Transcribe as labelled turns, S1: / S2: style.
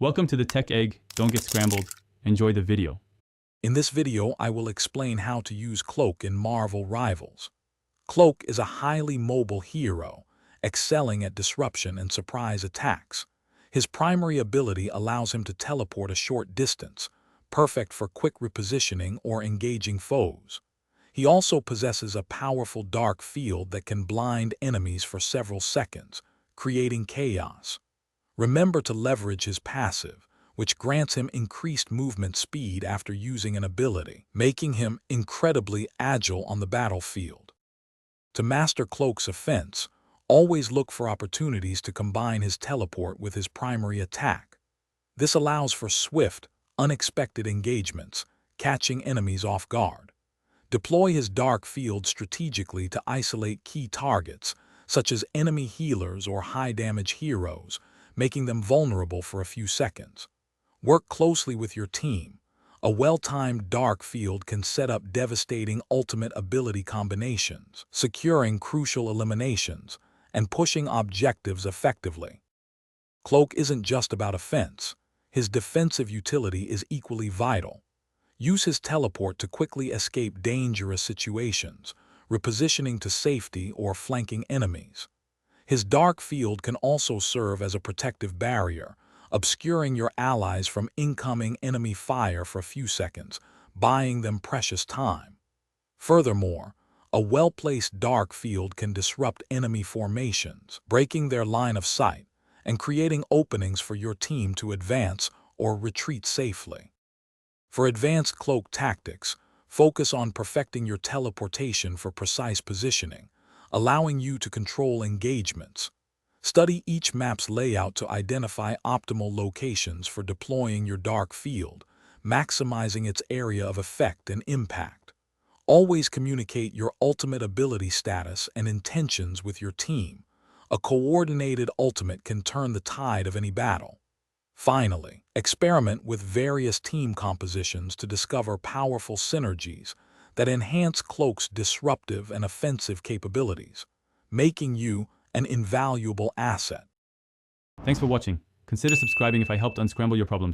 S1: Welcome to the Tech Egg. Don't get scrambled. Enjoy the video.
S2: In this video, I will explain how to use Cloak in Marvel Rivals. Cloak is a highly mobile hero, excelling at disruption and surprise attacks. His primary ability allows him to teleport a short distance, perfect for quick repositioning or engaging foes. He also possesses a powerful dark field that can blind enemies for several seconds, creating chaos. Remember to leverage his passive, which grants him increased movement speed after using an ability, making him incredibly agile on the battlefield. To master Cloak's offense, always look for opportunities to combine his teleport with his primary attack. This allows for swift, unexpected engagements, catching enemies off guard. Deploy his dark field strategically to isolate key targets, such as enemy healers or high-damage heroes, making them vulnerable for a few seconds. Work closely with your team. A well-timed dark field can set up devastating ultimate ability combinations, securing crucial eliminations, and pushing objectives effectively. Cloak isn't just about offense. His defensive utility is equally vital. Use his teleport to quickly escape dangerous situations, repositioning to safety or flanking enemies. His dark field can also serve as a protective barrier, obscuring your allies from incoming enemy fire for a few seconds, buying them precious time. Furthermore, a well-placed dark field can disrupt enemy formations, breaking their line of sight and creating openings for your team to advance or retreat safely. For advanced cloak tactics, focus on perfecting your teleportation for precise positioning, allowing you to control engagements. Study each map's layout to identify optimal locations for deploying your dark field, maximizing its area of effect and impact. Always communicate your ultimate ability status and intentions with your team. A coordinated ultimate can turn the tide of any battle. Finally, experiment with various team compositions to discover powerful synergies that enhance Cloak's disruptive and offensive capabilities, making you an invaluable asset.
S1: Thanks for watching. Consider subscribing if I helped unscramble your problems.